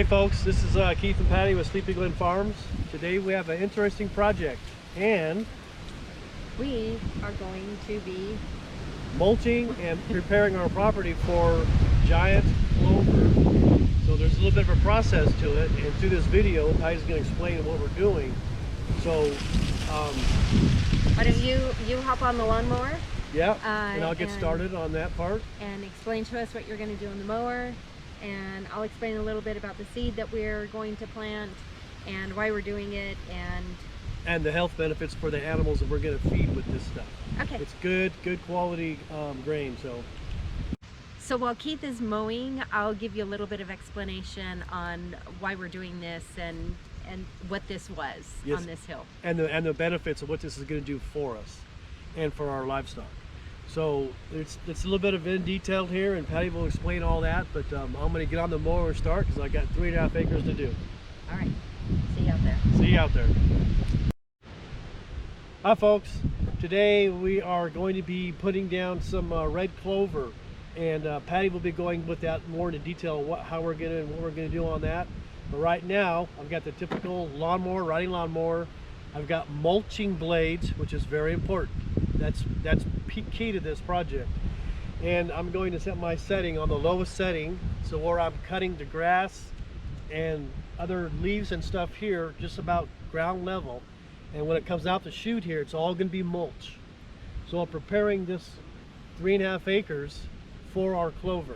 folks, this is Keith and Patty with Sleepy Glen Farms. Today we have an interesting project, and we are going to be mulching and preparing our property for giant clover. So there's a little bit of a process to it, and through this video Patty's going to explain what we're doing. So why don't you hop on the lawnmower? Yeah, and I'll get started on that part and explain to us what you're going to do on the mower, and I'll explain a little bit about the seed that we're going to plant and why we're doing it, and the health benefits for the animals that we're going to feed with this stuff. Okay. It's good quality grain. So while Keith is mowing, I'll give you a little bit of explanation on why we're doing this and what this was. Yes. On this hill. And the benefits of what this is going to do for us and for our livestock. So it's a little bit of in detail here, and Patty will explain all that, but I'm going to get on the mower and start because I got 3.5 acres to do. All right. See you out there. See you out there. Hi folks. Today we are going to be putting down some red clover, and Patty will be going with that more into detail how we're going to and what we're going to do on that. But right now I've got the typical lawnmower, riding lawnmower. I've got mulching blades, which is very important. That's key to this project. And I'm going to set my setting on the lowest setting, so where I'm cutting the grass and other leaves and stuff here just about ground level, and when it comes out the chute here, it's all going to be mulch. So I'm preparing this 3.5 acres for our clover.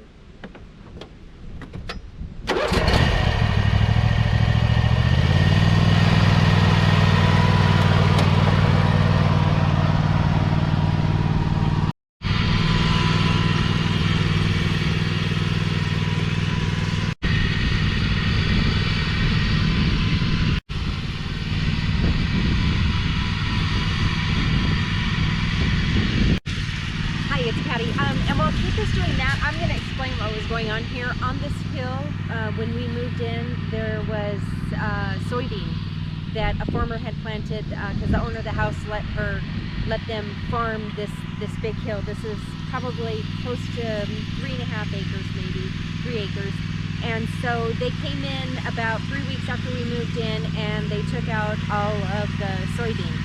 And while Keith is doing that, I'm going to explain what was going on here. On this hill, when we moved in, there was soybean that a farmer had planted because the owner of the house let them farm this big hill. This is probably close to 3.5 acres, maybe 3 acres. And so they came in about 3 weeks after we moved in, and they took out all of the soybean.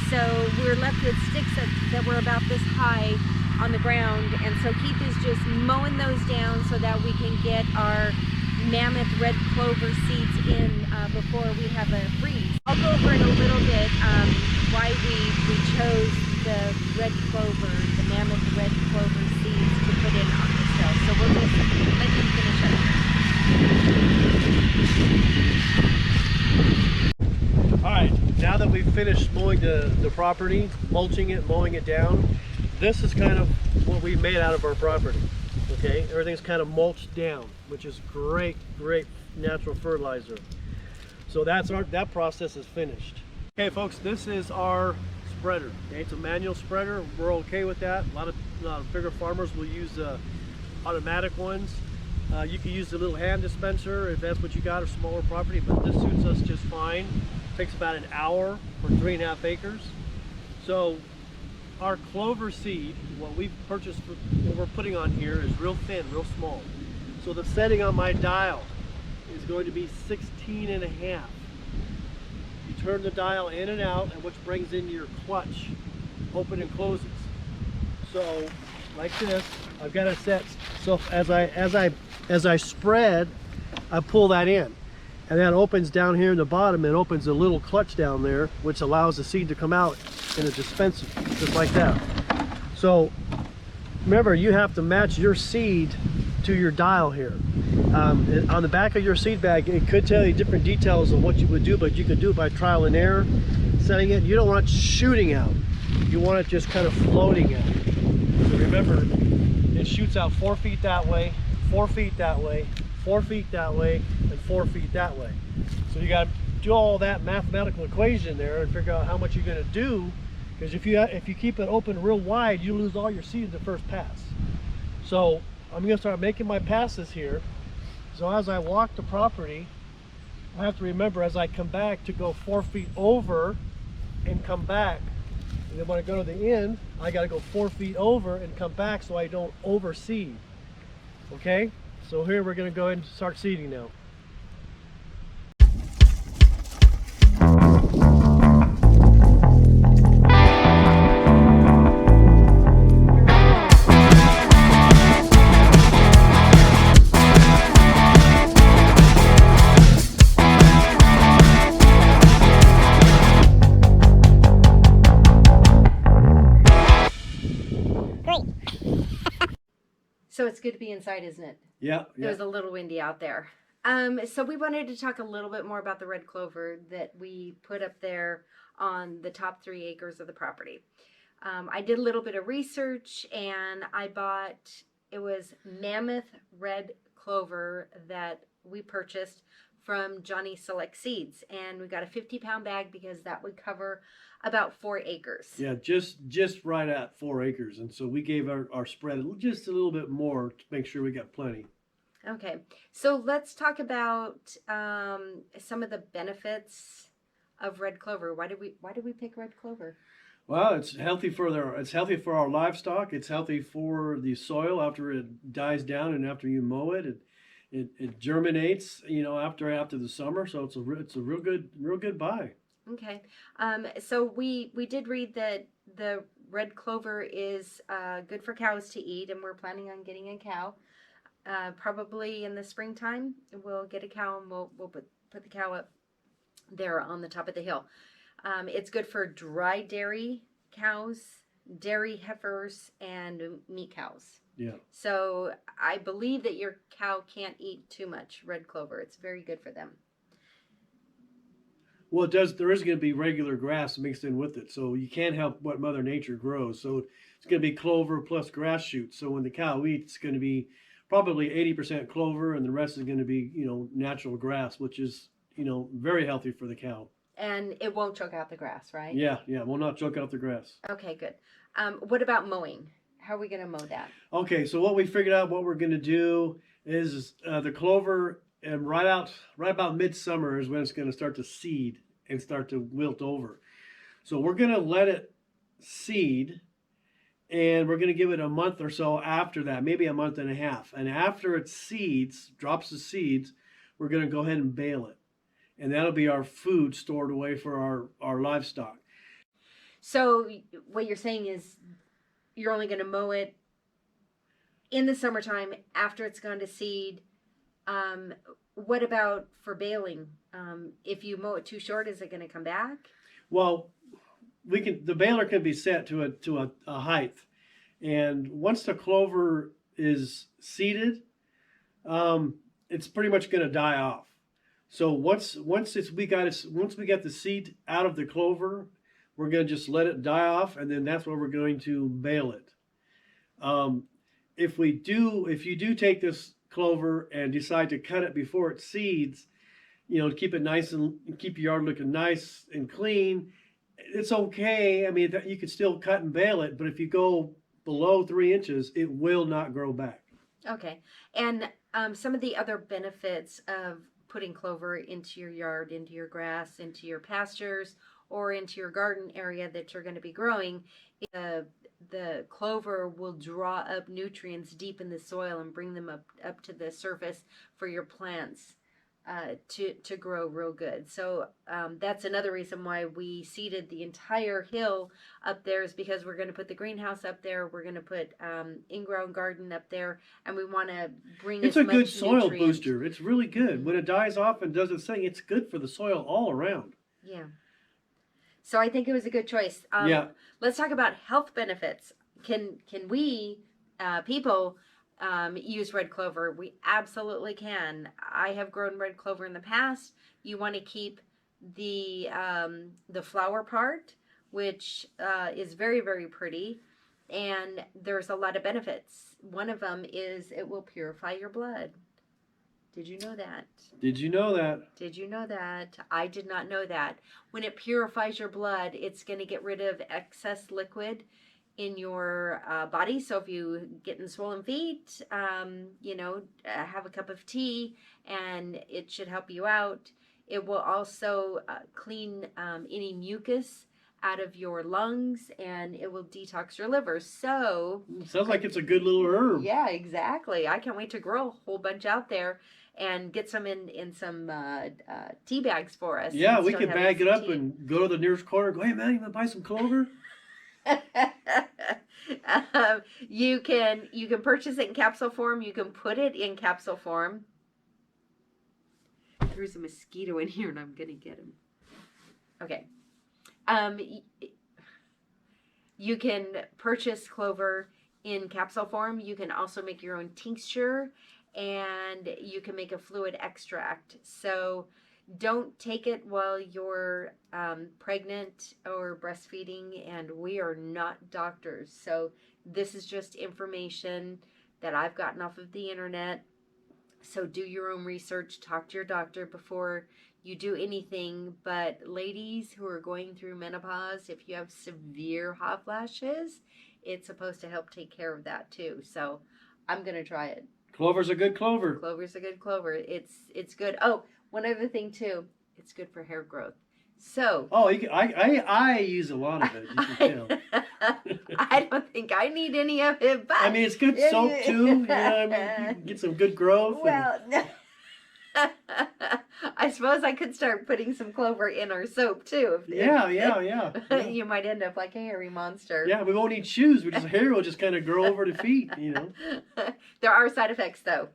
So we're left with sticks that were about this high on the ground, and so Keith is just mowing those down so that we can get our mammoth red clover seeds in before we have a freeze. I'll go over in a little bit why we chose the red clover, the mammoth red clover seeds to put in on this hill. So we'll just let him finish up. All right, now that we've finished mowing the property, mulching it, mowing it down, this is kind of what we made out of our property. Okay, everything's kind of mulched down, which is great natural fertilizer. So that process is finished. Okay folks, this is our spreader. Okay, it's a manual spreader. We're okay with that. A lot of bigger farmers will use automatic ones. You can use the little hand dispenser if that's what you got, or smaller property, but this suits us just fine. It takes about an hour for 3.5 acres. So our clover seed, what we've purchased, what we're putting on here is real thin, real small. So the setting on my dial is going to be 16.5. You turn the dial in and out, and which brings in your clutch, open and closes. So like this, I've got it set. So as I spread, I pull that in, and that opens down here in the bottom, and opens a little clutch down there, which allows the seed to come out in a dispenser, just like that. So remember, you have to match your seed to your dial here. On the back of your seed bag, it could tell you different details of what you would do, but you can do it by trial and error, setting it. You don't want it shooting out. You want it just kind of floating out. So remember, it shoots out 4 feet that way, 4 feet that way, 4 feet that way, and 4 feet that way. So you got to do all that mathematical equation there and figure out how much you're going to do, because if you keep it open real wide, you lose all your seed in the first pass. So I'm going to start making my passes here. So as I walk the property, I have to remember as I come back to go 4 feet over and come back. And then when I go to the end, I got to go 4 feet over and come back so I don't overseed. Okay? So here we're going to go ahead and start seeding now. So it's good to be inside, isn't it? Yeah, It was a little windy out there. So we wanted to talk a little bit more about the red clover that we put up there on the top 3 acres of the property. I did a little bit of research and I bought, it was mammoth red clover that we purchased from Johnny Select Seeds, and we got a 50-pound bag because that would cover about 4 acres. Yeah, just right at 4 acres, and so we gave our spread just a little bit more to make sure we got plenty. Okay, so let's talk about some of the benefits of red clover. Why did we pick red clover? Well, it's healthy for our livestock. It's healthy for the soil after it dies down and after you mow it. It germinates, after the summer. So it's a real good buy. Okay, so we did read that the red clover is good for cows to eat, and we're planning on getting a cow. Probably in the springtime, we'll get a cow and we'll put the cow up there on the top of the hill. It's good for dry dairy cows, dairy heifers, and meat cows. Yeah. So I believe that your cow can't eat too much red clover. It's very good for them. Well, it does. There is going to be regular grass mixed in with it, so you can't help what Mother Nature grows. So it's going to be clover plus grass shoots. So when the cow eats, it's going to be probably 80% clover, and the rest is going to be, natural grass, which is, very healthy for the cow. And it won't choke out the grass, right? Yeah, will not choke out the grass. Okay, good. What about mowing? How are we going to mow that? Okay, so what we figured out what we're going to do is the clover, and right about midsummer is when it's going to start to seed and start to wilt over. So we're going to let it seed, and we're going to give it a month or so after that, maybe a month and a half. And after it seeds, drops the seeds, we're going to go ahead and bale it. And that'll be our food stored away for our livestock. So what you're saying is you're only going to mow it in the summertime after it's gone to seed. What about for baling? If you mow it too short, is it going to come back? Well, the baler can be set to a height, and once the clover is seeded, it's pretty much going to die off. So once we get the seed out of the clover, we're going to just let it die off, and then that's where we're going to bale it. If you do take this clover and decide to cut it before it seeds, to keep it nice and keep your yard looking nice and clean, it's okay. I mean, you can still cut and bale it, but if you go below 3 inches, it will not grow back. Okay, and some of the other benefits of putting clover into your yard, into your grass, into your pastures, or into your garden area that you're going to be growing, the clover will draw up nutrients deep in the soil and bring them up to the surface for your plants to grow real good. So that's another reason why we seeded the entire hill up there, is because we're going to put the greenhouse up there. We're going to put in-ground garden up there, and we want to bring It's as a much good soil nutrient. booster. It's really good. When it dies off and does its thing, it's good for the soil all around. Yeah. So I think it was a good choice. Yeah. Let's talk about health benefits. Can we, people, use red clover? We absolutely can. I have grown red clover in the past. You want to keep the flower part, which is very, very pretty, and there's a lot of benefits. One of them is it will purify your blood. Did you know that? Did you know that? Did you know that? I did not know that. When it purifies your blood, it's going to get rid of excess liquid in your body. So if you get in swollen feet, have a cup of tea, and it should help you out. It will also clean any mucus out of your lungs, and it will detox your liver. So Sounds like it's a good little herb. yeah, exactly. I can't wait to grow a whole bunch out there and get some in some tea bags for us. Yeah, and we start can having bag it some up tea. and go to the nearest corner and go, hey man, you want to buy some clover? You can purchase it in capsule form. You can put it in capsule form. There's a mosquito in here, and I'm gonna get him. Okay. You can purchase clover in capsule form. You can also make your own tincture, and you can make a fluid extract. So don't take it while you're pregnant or breastfeeding, and we are not doctors. So this is just information that I've gotten off of the internet. So do your own research, talk to your doctor before you do anything. But ladies who are going through menopause, if you have severe hot flashes, it's supposed to help take care of that too. So I'm going to try it. Clover's a good clover. Clover's a good clover. It's good. Oh, one other thing too. It's good for hair growth. So. Oh, I use a lot of it. You can tell. I don't think I need any of it, but I mean, it's good soap too. You know, I mean, you can get some good growth. Well, I suppose I could start putting some clover in our soap too. Yeah. You might end up like a hairy monster. Yeah, we won't need shoes. We just hair will just kind of grow over the feet. You know. There are side effects though.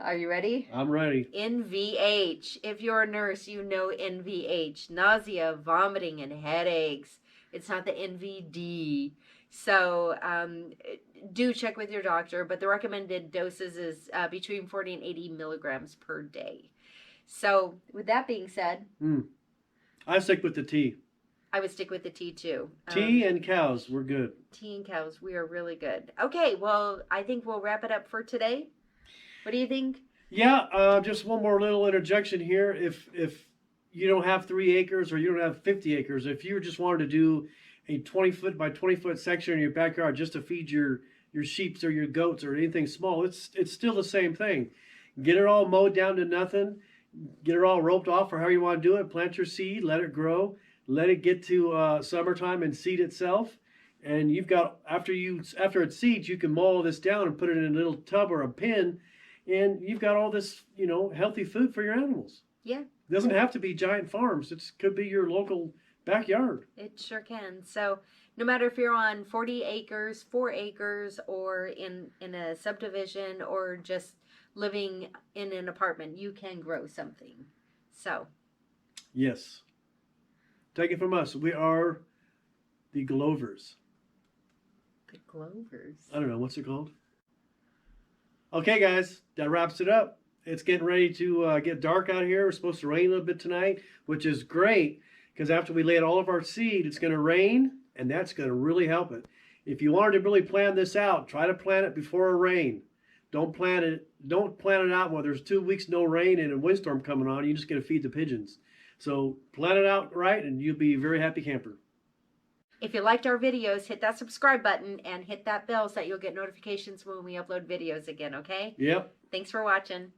Are you ready? I'm ready. NVH. If you're a nurse, you know NVH. Nausea, vomiting, and headaches. It's not the NVD. So do check with your doctor, but the recommended doses is between 40 and 80 milligrams per day. So with that being said, I stick with the tea. I would stick with the tea too. Tea and cows, we're good. Tea and cows, we are really good. Okay, well, I think we'll wrap it up for today. What do you think? Yeah, just one more little interjection here. If you don't have 3 acres or you don't have 50 acres, if you just wanted to do a 20-foot by 20-foot section in your backyard just to feed your sheep or your goats or anything small, it's still the same thing. Get it all mowed down to nothing. Get it all roped off or however you want to do it. Plant your seed, let it grow, let it get to summertime and seed itself. And you've got after it seeds, you can mow all this down and put it in a little tub or a bin, and you've got all this healthy food for your animals. Yeah. It doesn't have to be giant farms. It could be your local backyard. It sure can. So no matter if you're on 40 acres, 4 acres, or in a subdivision, or just living in an apartment, you can grow something. So. Yes. Take it from us. We are the Glovers. The Glovers? I don't know. What's it called? Okay, guys. That wraps it up. It's getting ready to get dark out here. We're supposed to rain a little bit tonight, which is great because after we laid all of our seed, it's going to rain, and that's going to really help it. If you wanted to really plan this out, try to plant it before a rain. Don't plan it out while there's 2 weeks no rain and a windstorm coming on. You're just going to feed the pigeons. So plan it out right, and you'll be a very happy camper. If you liked our videos, hit that subscribe button and hit that bell so that you'll get notifications when we upload videos again, okay? Yep. Thanks for watching.